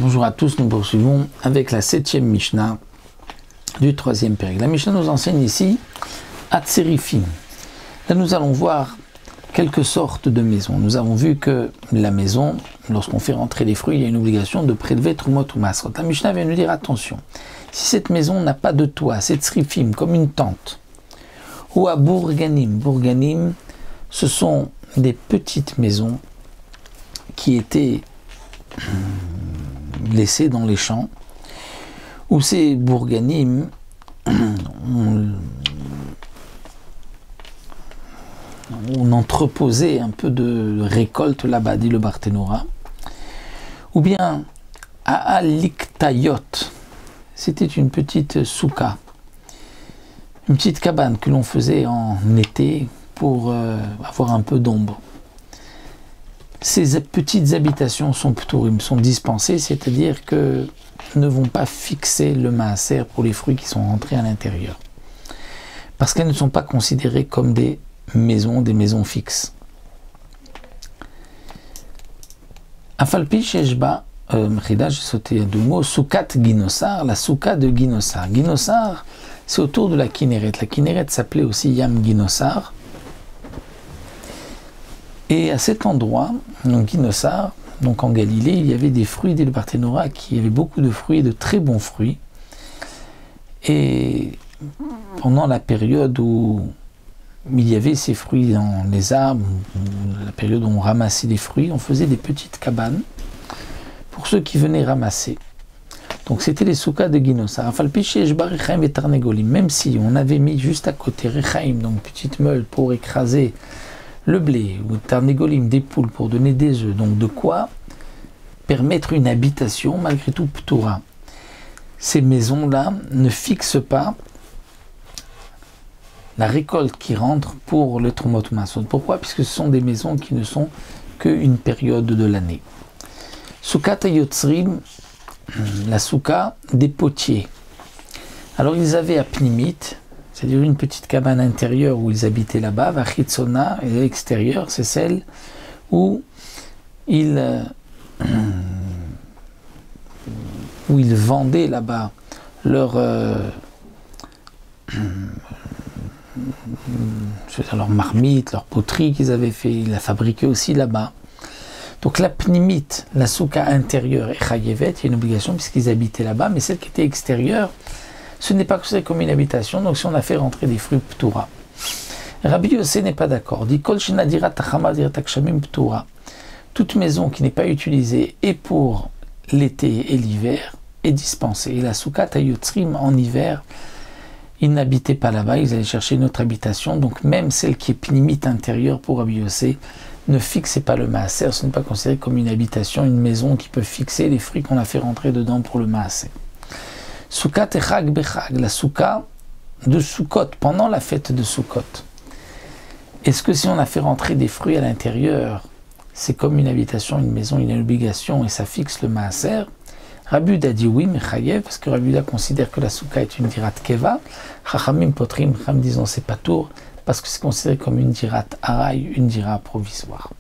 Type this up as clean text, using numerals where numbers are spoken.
Bonjour à tous, nous poursuivons avec la 7e Mishnah du 3e période. La Mishnah nous enseigne ici Hatzerifim. Là nous allons voir quelques sortes de maisons. Nous avons vu que la maison, lorsqu'on fait rentrer les fruits, il y a une obligation de prélever Trumot ou Masrot. La Mishnah vient nous dire attention, si cette maison n'a pas de toit, c'est Tzrifim, comme une tente, ou à Bourganim. Bourganim, ce sont des petites maisons qui étaient laissés dans les champs, où ces bourganim on entreposait un peu de récolte là-bas, dit le Barthénora, ou bien à Aliktayot, c'était une petite souka, une petite cabane que l'on faisait en été pour avoir un peu d'ombre. Ces petites habitations sont pturim, sont dispensées, c'est-à-dire que ne vont pas fixer le maaser pour les fruits qui sont rentrés à l'intérieur. Parce qu'elles ne sont pas considérées comme des maisons fixes. Afalpi sheshba, j'ai sauté deux mots, Soukat Ginosar, la souka de Ginosar. Ginosar, c'est autour de la Kinneret. La Kinneret s'appelait aussi Yam Ginosar. Et à cet endroit, donc Ginosar, donc en Galilée, il y avait des fruits, dit le Barthénora, qui avaient beaucoup de fruits, de très bons fruits. Et pendant la période où il y avait ces fruits dans les arbres, la période où on ramassait les fruits, on faisait des petites cabanes pour ceux qui venaient ramasser. Donc c'était les soukas de Ginosar. Même si on avait mis juste à côté Rechaim, donc petite meule pour écraser le blé, ou tarnégolim, des poules pour donner des œufs, donc de quoi permettre une habitation malgré tout ptoura. Ces maisons-là ne fixent pas la récolte qui rentre pour le Trumot Masrot. Pourquoi? Puisque ce sont des maisons qui ne sont qu'une période de l'année. Soukat Yotzrim, la souka des potiers. Alors ils avaient à Pnimit, c'est-à-dire une petite cabane intérieure où ils habitaient là-bas, Vachitzona, et l'extérieur, c'est celle où ils vendaient là-bas leur marmite, leur poterie qu'ils avaient fait, ils la fabriquaient aussi là-bas. Donc la pnimite, la souka intérieure et chayevet, il y a une obligation puisqu'ils habitaient là-bas, mais celle qui était extérieure, ce n'est pas considéré comme une habitation, donc si on a fait rentrer des fruits ptoura. Rabbi Yossé n'est pas d'accord, dit Kol shenadira tachama dirat kshamim ptoura. Toute maison qui n'est pas utilisée et pour l'été et l'hiver est dispensée. Et la souka tayotzrim en hiver, ils n'habitaient pas là-bas, ils allaient chercher une autre habitation, donc même celle qui est pnimite intérieure pour Rabbi Yossé ne fixez pas le maaser, ce n'est pas considéré comme une habitation, une maison qui peut fixer les fruits qu'on a fait rentrer dedans pour le maaser. Soukat et chag bechag, la souka de Soukot, pendant la fête de Soukot. Est-ce que si on a fait rentrer des fruits à l'intérieur, c'est comme une habitation, une maison, une obligation et ça fixe le maaser? Rabbi Uda dit oui, mais chayev, parce que Rabbi Uda considère que la souka est une dirat keva. Chachamim potrim, chachamim disons c'est pas tour, parce que c'est considéré comme une dirat araï, une dirat provisoire.